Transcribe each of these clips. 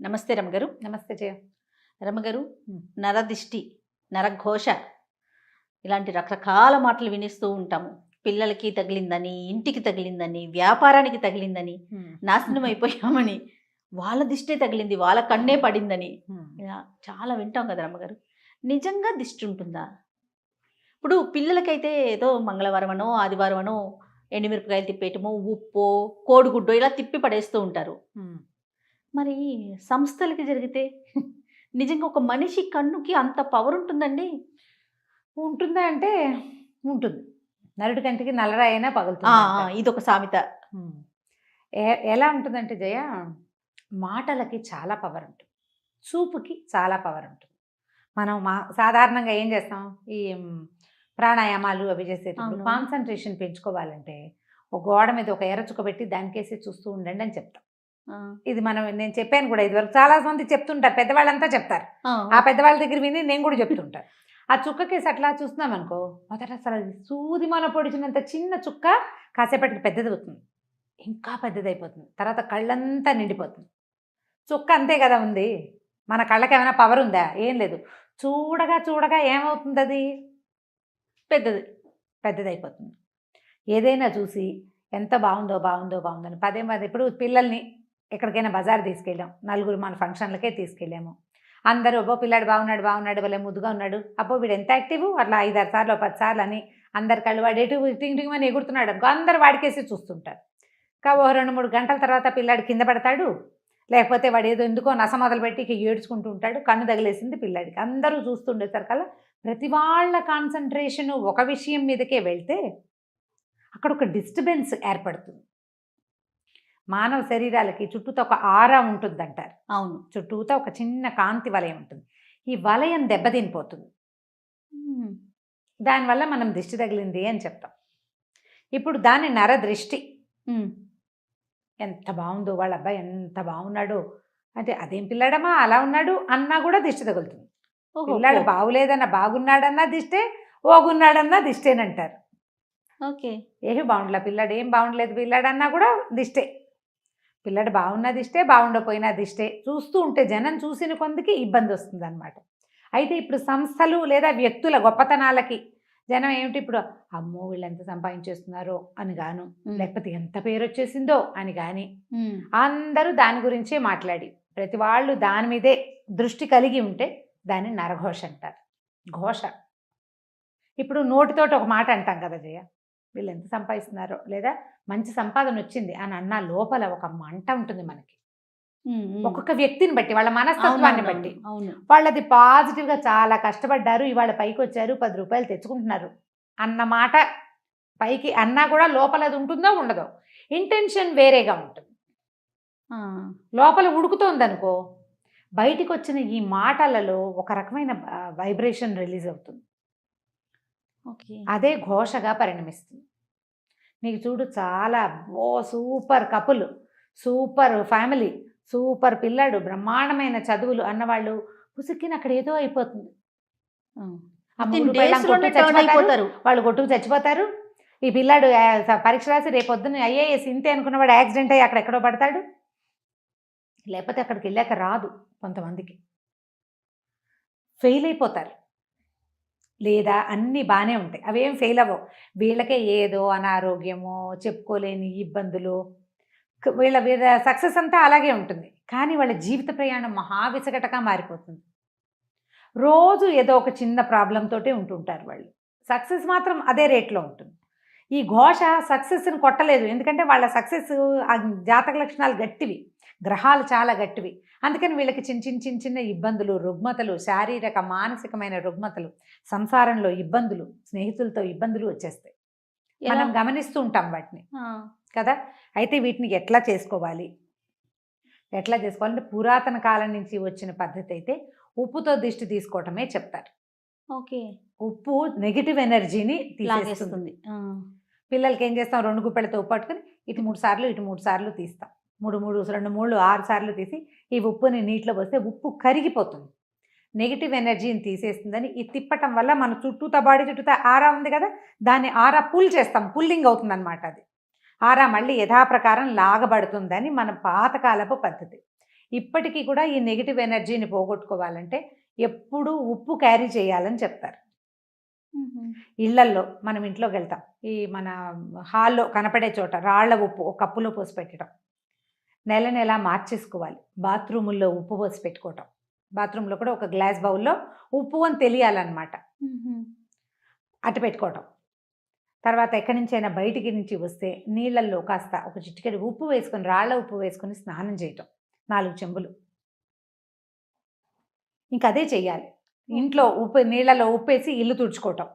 నమస్తే రమగారు. నమస్తే జయ. రమగారు, హ్మ్. నరదిష్టి, నరఘోష ఇలాంటి రకరకాల మాటలు వినిస్తూ ఉంటాము. పిల్లలకి తగిలిందని, ఇంటికి తగిలిందని, వ్యాపారానికి తగిలిందని, హ్మ్. నాశనం అయిపోయామని, వాళ్ళ దిష్టే తగిలింది, వాళ్ళ కన్నే పడిందని హ్మ్. ఇలా చాలా వింటాం కదా రమ్మగారు. నిజంగా దిష్టి ఉంటుందా? ఇప్పుడు పిల్లలకైతే ఏదో మంగళవారమనో, ఆదివారమనో ఎండుమిరపకాయలు తిప్పేయటమో, ఉప్పో, కోడిగుడ్డో ఇలా తిప్పి పడేస్తూ ఉంటారు. హ్మ్. మరి సంస్థలకి జరిగితే నిజంగా ఒక మనిషి కన్నుకి అంత పవర్ ఉంటుందండి? ఉంటుందా అంటే ఉంటుంది. నరుడి కంటికి నల్లరాయి అయినా ఆ! పగులుతుందంటారు. ఇదొక సామెత. హ్మ్. ఎలా ఉంటుందంటే జయ, మాటలకి చాలా పవర్ ఉంటుంది. చూపుకి చాలా పవర్ ఉంటుంది. మనం సాధారణంగా ఏం చేస్తాం? ఈ ప్రాణాయామాలు అవి చేసేటప్పుడు అవును. కాన్సంట్రేషన్ పెంచుకోవాలంటే ఒక గోడ మీద ఒక ఎర్ర చుక్క పెట్టి దానికేసి చూస్తూ ఉండండి అని చెప్తాం. ఆ! ఇది నేను చెప్పాను కూడా ఇదివరకు. చాలా మంది చెప్తుంటారు, పెద్దవాళ్ళంతా చెప్తారు. ఆ పెద్దవాళ్ళ దగ్గర విని నేను కూడా చెప్తుంటాను. ఆ చుక్కకేసి అట్లా చూస్తున్నాం అనుకో, మొదట అసలు అది సూది మన పొడిచినంత చిన్న చుక్క కాసేపటికి పెద్దది అవుతుంది, ఇంకా పెద్దదైపోతుంది, తర్వాత కళ్ళంతా నిండిపోతుంది. చుక్క అంతే కదా ఉంది. మన కళ్ళకి ఏమైనా పవర్ ఉందా? ఏం లేదు. చూడగా చూడగా ఏమవుతుంది? అది పెద్దది. పెద్దదైపోతుంది. ఏదైనా చూసి ఎంత బాగుందో బాగుందో బాగుందని పదే పదే. ఇప్పుడు పిల్లల్ని ఎక్కడికైనా బజార్ తీసుకెళ్ళాం, నలుగురు మన ఫంక్షన్లకే తీసుకెళ్ళాము. అందరూ అబ్బో పిల్లాడు బాగున్నాడు బాగున్నాడు, భలే ముద్దుగా ఉన్నాడు, అబ్బో వీడు ఎంత యాక్టివ్, అట్లా 5-6 సార్లు 10 సార్లు అని అందరి కళ్ళు వాడు ఎటు టింగ్ టింగ్ అని ఎగురుతున్నాడు అనుకో, అందరు వాడికేసి చూస్తుంటారు. ఓ 2-3 గంటల తర్వాత పిల్లాడు కింద పడతాడు, లేకపోతే వాడు ఏదో ఎందుకో నస మొదలుపెట్టి ఇక ఏడ్చుకుంటూ ఉంటాడు, కన్ను తగిలేసింది పిల్లాడికి. అందరూ చూస్తుండేసరికల్లా ప్రతి వాళ్ళ కాన్సన్ట్రేషను ఒక విషయం మీదకే వెళ్తే అక్కడ ఒక డిస్టర్బెన్స్ ఏర్పడుతుంది. మానవ శరీరాలకి చుట్టూతో ఒక ఆరా ఉంటుందంటారు. అవును. చుట్టూతో ఒక చిన్న కాంతి వలయం ఉంటుంది. ఈ వలయం దెబ్బతినిపోతుంది. దానివల్ల మనం దిష్టి తగిలింది అని చెప్తాం. ఇప్పుడు దాన్ని నరదృష్టి. ఎంత బాగుందో వాళ్ళ అబ్బాయి, ఎంత బాగున్నాడో, అంటే అదేం పిల్లాడమ్మా అలా ఉన్నాడు అన్నా కూడా దిష్టి తగులుతుంది. పిల్లాడు బాగులేదన్నా బాగున్నాడన్నా దిష్టే, ఓగున్నాడన్నా దిష్టేనంటారు. ఓకే. ఏమి బాగుండలే పిల్లాడు, ఏం బాగుండలేదు పిల్లాడు అన్నా కూడా దిష్టే. పిల్లాడు బాగున్న దిష్టే, బాగుండపోయినా దిష్టే. చూస్తూ ఉంటే జనం చూసిన కొందికి ఇబ్బంది వస్తుంది అనమాట. అయితే ఇప్పుడు సంస్థలు లేదా వ్యక్తుల గొప్పతనాలకి జనం ఏమిటి, ఇప్పుడు అమ్మో వీళ్ళు ఎంత సంపాదించేస్తున్నారో అని గాను, లేకపోతే ఎంత పేరు వచ్చేసిందో అని కానీ అందరూ దాని గురించే మాట్లాడి ప్రతి వాళ్ళు దాని మీదే దృష్టి కలిగి ఉంటే దాన్ని నరఘోష అంటారు. ఘోష. ఇప్పుడు నోటితోటి ఒక మాట అంటాం కదా జయ, వీళ్ళు ఎంత సంపాదిస్తున్నారో, లేదా మంచి సంపాదన వచ్చింది అని అన్న లోపల ఒక మంట ఉంటుంది మనకి. ఒక్కొక్క వ్యక్తిని బట్టి, వాళ్ళ మనస్తత్వాన్ని బట్టి. వాళ్ళది పాజిటివ్గా చాలా కష్టపడ్డారు, ఇవాళ పైకి వచ్చారు, 10 రూపాయలు తెచ్చుకుంటున్నారు అన్న మాట పైకి అన్నా కూడా లోపల అది ఉంటుందో ఉండదో, ఇంటెన్షన్ వేరేగా ఉంటుంది. లోపల ఉడుకుతోందనుకో, బయటికి వచ్చిన ఈ మాటలలో ఒక రకమైన వైబ్రేషన్ రిలీజ్ అవుతుంది. అదే ఘోషగా పరిణమిస్తుంది. నీకు చూడు, చాలా super couple, super family, super పిల్లాడు, బ్రహ్మాండమైన చదువులు అన్నవాళ్ళు పుసుక్కిన అక్కడ ఏదో అయిపోతుంది. వాళ్ళు కొట్టుకు చచ్చిపోతారు. ఈ పిల్లాడు పరీక్ష రాసి రేపొద్దున ఐఏఎస్ ఇంతే అనుకున్నవాడు యాక్సిడెంట్ అయ్యి అక్కడెక్కడో పడతాడు, లేకపోతే అక్కడికి వెళ్ళాక రాదు. కొంతమందికి ఫెయిల్ అయిపోతారు, లేదా అన్నీ బాగానే ఉంటాయి, అవేం ఫెయిల్ అవ్వవు. వీళ్ళకే ఏదో అనారోగ్యమో, చెప్పుకోలేని ఇబ్బందులు, వీళ్ళ సక్సెస్ అంతా అలాగే ఉంటుంది. కానీ వాళ్ళ జీవిత ప్రయాణం మహావిసగటగా మారిపోతుంది. రోజు ఏదో ఒక చిన్న ప్రాబ్లంతోటే ఉంటుంటారు వాళ్ళు. సక్సెస్ మాత్రం అదే రేట్లో ఉంటుంది. ఈ ఘోష సక్సెస్ని కొట్టలేదు, ఎందుకంటే వాళ్ళ సక్సెస్ జాతక లక్షణాలు గట్టివి, గ్రహాలు చాలా గట్టివి. అందుకని వీళ్ళకి చిన్న చిన్న ఇబ్బందులు, రుగ్మతలు, శారీరక మానసికమైన రుగ్మతలు, సంసారంలో ఇబ్బందులు, స్నేహితులతో ఇబ్బందులు వచ్చేస్తాయి. మనం గమనిస్తూ ఉంటాం వాటిని కదా. అయితే వీటిని ఎట్లా చేసుకోవాలి అంటే పురాతన కాలం నుంచి వచ్చిన పద్ధతి అయితే ఉప్పుతో దిష్టి తీసుకోవటమే చెప్తారు. ఓకే. ఉప్పు నెగిటివ్ ఎనర్జీని తీసేస్తుంది. పిల్లలకి ఏం చేస్తాం, 2 గుప్పెళ్ళతో ఉప్పు పట్టుకుని ఇటు 3 సార్లు ఇటు 3 సార్లు తీస్తాం. 3 2 3 6 సార్లు తీసి ఈ ఉప్పుని నీటిలో పోస్తే ఉప్పు కరిగిపోతుంది, నెగిటివ్ ఎనర్జీని తీసేస్తుందని. ఈ తిప్పటం వల్ల మన చుట్టూతా బాడీ చుట్టూతా ఆరా ఉంది కదా, దాన్ని ఆరా పుల్ చేస్తాం, పుల్లింగ్ అవుతుంది అనమాట. అది ఆరా మళ్ళీ యథాప్రకారం లాగబడుతుందని మన పాతకాలపు పద్ధతి. ఇప్పటికీ కూడా ఈ నెగిటివ్ ఎనర్జీని పోగొట్టుకోవాలంటే ఎప్పుడూ ఉప్పు క్యారీ చేయాలని చెప్తారు. ఇళ్లల్లో మనం ఇంట్లోకి వెళ్తాం, ఈ మన హాల్లో కనపడే చోట రాళ్ల ఉప్పు ఒక కప్పులో పోసి పెట్టడం, నెల నెల మార్చేసుకోవాలి. బాత్రూముల్లో ఉప్పు పోసి పెట్టుకోవటం, బాత్రూంలో కూడా ఒక గ్లాస్ బౌల్లో ఉప్పు అని తెలియాలన్నమాట, అటు పెట్టుకోవటం. తర్వాత ఎక్కడి నుంచైనా బయటికి నుంచి వస్తే నీళ్ళల్లో కాస్త ఒక చిటికెడు ఉప్పు వేసుకొని, రాళ్ల ఉప్పు వేసుకొని స్నానం చేయటం 4 చెంబులు. ఇంకా అదే చెయ్యాలి. ఇంట్లో ఉప్పు నీళ్ళలో ఉప్పేసి ఇల్లు తుడుచుకోవటం.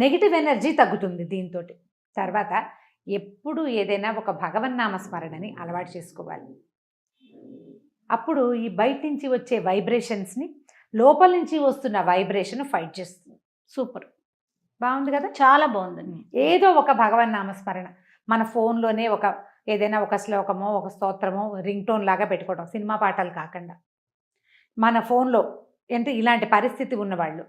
నెగిటివ్ ఎనర్జీ తగ్గుతుంది దీంతో. తర్వాత ఎప్పుడు ఏదైనా ఒక భగవన్నామ స్మరణని అలవాటు చేసుకోవాలి. అప్పుడు ఈ బయట నుంచి వచ్చే వైబ్రేషన్స్ని లోపల నుంచి వస్తున్న వైబ్రేషన్ ఫైట్ చేస్తుంది. సూపర్, బాగుంది కదా, చాలా బాగుందండి. ఏదో ఒక భగవన్నామ స్మరణ మన ఫోన్లోనే ఒక ఏదైనా ఒక శ్లోకమో ఒక స్తోత్రమో రింగ్ టోన్ లాగా పెట్టుకోవడం, సినిమా పాటలు కాకుండా. మన ఫోన్లో అంటే ఇలాంటి పరిస్థితి ఉన్నవాళ్ళు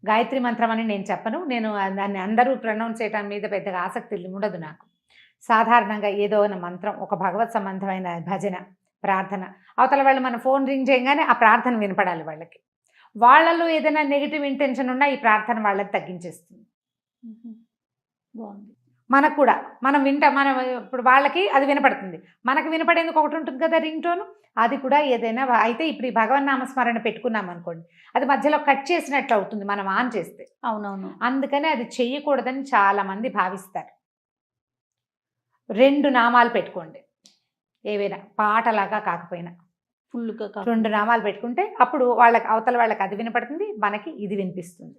గాయత్రి మంత్రం అని నేను చెప్పను, నేను దాన్ని అందరూ ప్రొనౌన్స్ చేయడం మీద పెద్దగా ఆసక్తి ఉండదు నాకు. సాధారణంగా ఏదో మంత్రం, ఒక భగవత్ సంబంధమైన భజన, ప్రార్థన, అవతల వాళ్ళు మన ఫోన్ రింగ్ చేయగానే ఆ ప్రార్థన వినపడాలి వాళ్ళకి. వాళ్ళలో ఏదైనా నెగిటివ్ ఇంటెన్షన్ ఉన్నా ఈ ప్రార్థన వాళ్ళకి తగ్గించేస్తుంది. బాగుంది. మనకు కూడా మనం ఇప్పుడు వాళ్ళకి అది వినపడుతుంది, మనకు వినపడేందుకు ఒకటి ఉంటుంది కదా రింగ్ టోను, అది కూడా ఏదైనా అయితే ఇప్పుడు ఈ భగవన్నామస్మరణ పెట్టుకున్నాం అనుకోండి, అది మధ్యలో కట్ చేసినట్లు అవుతుంది మనం ఆన్ చేస్తే. అవునవును. అందుకని అది చెయ్యకూడదని చాలామంది భావిస్తారు. 2 నామాలు పెట్టుకోండి, ఏవైనా పాటలాగా కాకపోయినా ఫుల్గా 2 నామాలు పెట్టుకుంటే అప్పుడు వాళ్ళకి అవతల వాళ్ళకి అది వినపడుతుంది, మనకి ఇది వినిపిస్తుంది.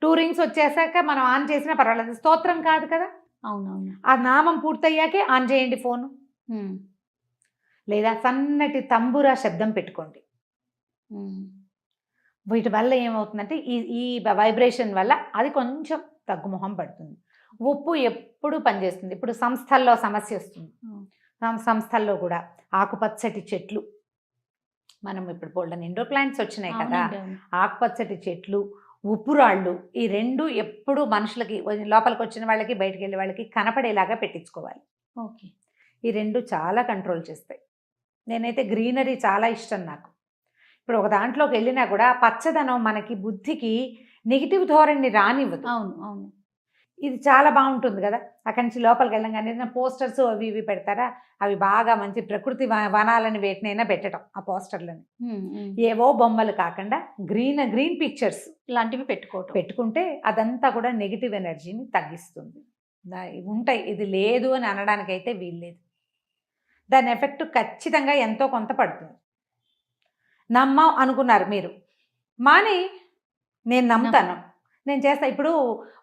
2 రింగ్స్ వచ్చేసాక మనం ఆన్ చేసినా పర్వాలేదు, స్తోత్రం కాదు కదా. అవునవును. ఆ నామం పూర్తయ్యాకే ఆన్ చేయండి ఫోను. లేదా సన్నటి తంబురా శబ్దం పెట్టుకోండి. వీటి వల్ల ఏమవుతుందంటే ఈ వైబ్రేషన్ వల్ల అది కొంచెం తగ్గుముఖం పడుతుంది. ఉప్పు ఎప్పుడు పనిచేస్తుంది. ఇప్పుడు సంస్థల్లో సమస్య వస్తుంది, సంస్థల్లో కూడా ఆకుపచ్చటి చెట్లు, మనం ఇప్పుడు బోల్డెన్ ఇండోర్ ప్లాంట్స్ వచ్చినాయి కదా, ఆకుపచ్చటి చెట్లు, ఉప్పు రాళ్ళు, ఈ 2 ఎప్పుడు మనుషులకి లోపలికి వచ్చిన వాళ్ళకి బయటికి వెళ్ళే వాళ్ళకి కనపడేలాగా పెట్టించుకోవాలి. ఓకే. ఈ 2 చాలా కంట్రోల్ చేస్తాయి. నేనైతే గ్రీనరీ చాలా ఇష్టం నాకు. ఇప్పుడు ఒక దాంట్లోకి వెళ్ళినా కూడా పచ్చదనం మనకి బుద్ధికి నెగిటివ్ ధోరణిని రానివ్వదు. అవును అవును. ఇది చాలా బాగుంటుంది కదా. అక్కడి నుంచి లోపలికి వెళ్ళంగానే పోస్టర్స్ అవి ఇవి పెడతారా, అవి బాగా మంచి ప్రకృతి వనాలని వేటినైనా పెట్టడం, ఆ పోస్టర్లని ఏవో బొమ్మలు కాకుండా గ్రీన్ పిక్చర్స్ ఇలాంటివి పెట్టుకుంటే అదంతా కూడా నెగిటివ్ ఎనర్జీని తగ్గిస్తుంది. ఉంటాయి, ఇది లేదు అని అనడానికైతే వీల్లేదు. దాని ఎఫెక్ట్ ఖచ్చితంగా ఎంతో కొంత పడుతుంది. నమ్మం అనుకున్నారు మీరు, మాని నేను నమ్ముతాను, నేను చేస్తా. ఇప్పుడు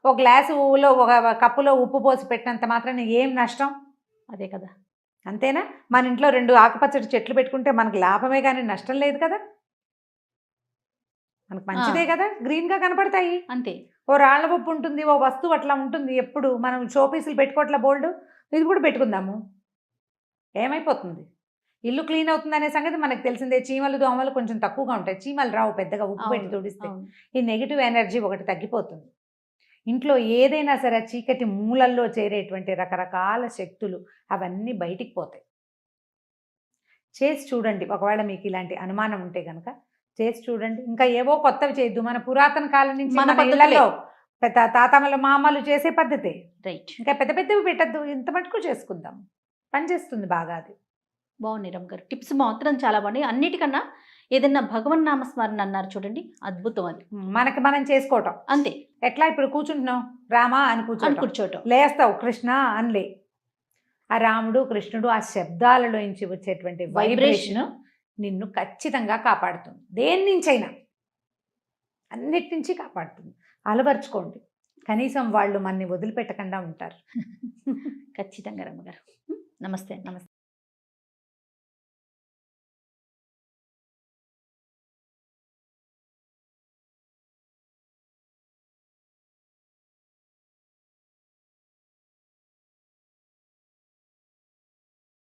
ఒక గ్లాసులో ఒక కప్పులో ఉప్పు పోసి పెట్టినంత మాత్రాన ఏం నష్టం? అదే కదా, అంతేనా? మన ఇంట్లో 2 ఆకుపచ్చటి చెట్లు పెట్టుకుంటే మనకు లాభమే కానీ నష్టం లేదు కదా, మనకు మంచిదే కదా, గ్రీన్గా కనపడతాయి. అంతే. ఓ రాళ్ళ ఉప్పు ఉంటుంది, ఓ వస్తువు అట్లా ఉంటుంది. ఎప్పుడు మనం షోపీసులు పెట్టుకోవట్లా బోల్డ్, ఇది కూడా పెట్టుకుందాము, ఏమైపోతుంది? ఇల్లు క్లీన్ అవుతుంది అనే సంగతి మనకు తెలిసిందే. చీమలు దోమలు కొంచెం తక్కువగా ఉంటాయి, చీమలు రావు పెద్దగా ఉప్పు పెట్టి తుడిస్తే. ఈ నెగిటివ్ ఎనర్జీ ఒకటి తగ్గిపోతుంది. ఇంట్లో ఏదైనా సరే చీకటి మూలల్లో చేరేటువంటి రకరకాల శక్తులు అవన్నీ బయటికి పోతాయి. చేసి చూడండి, ఒకవేళ మీకు ఇలాంటి అనుమానం ఉంటే కనుక చేసి చూడండి. ఇంకా ఏవో కొత్తవి చేయొద్దు, మన పురాతన కాలం నుంచి మన ఇళ్లలో పెద్ద తాతమ్మలు మామలు చేసే పద్ధతే. రైట్. ఇంకా పెద్ద పెద్దవి పెట్టద్దు, ఇంత మటుకు చేసుకుందాం, పనిచేస్తుంది బాగా. అది బాగుంది రమ్మ గారు, టిప్స్ మాత్రం చాలా బాగున్నాయి. అన్నిటికన్నా ఏదైనా భగవన్నామస్మరణ అన్నారు చూడండి, అద్భుతం. అది మనం చేసుకోవటం అంతే. ఎట్లా ఇప్పుడు కూర్చుంటున్నాం, రామా అని కూర్చోటం, లేస్తావు కృష్ణ అనిలే. ఆ రాముడు కృష్ణుడు ఆ శబ్దాలలో నుంచి వచ్చేటువంటి వైబ్రేషన్ నిన్ను ఖచ్చితంగా కాపాడుతుంది. దేని నుంచైనా, అన్నిటి నుంచి కాపాడుతుంది. అలవర్చుకోండి, కనీసం వాళ్ళు మనని వదిలిపెట్టకుండా ఉంటారు. ఖచ్చితంగా రమ్మగారు. నమస్తే.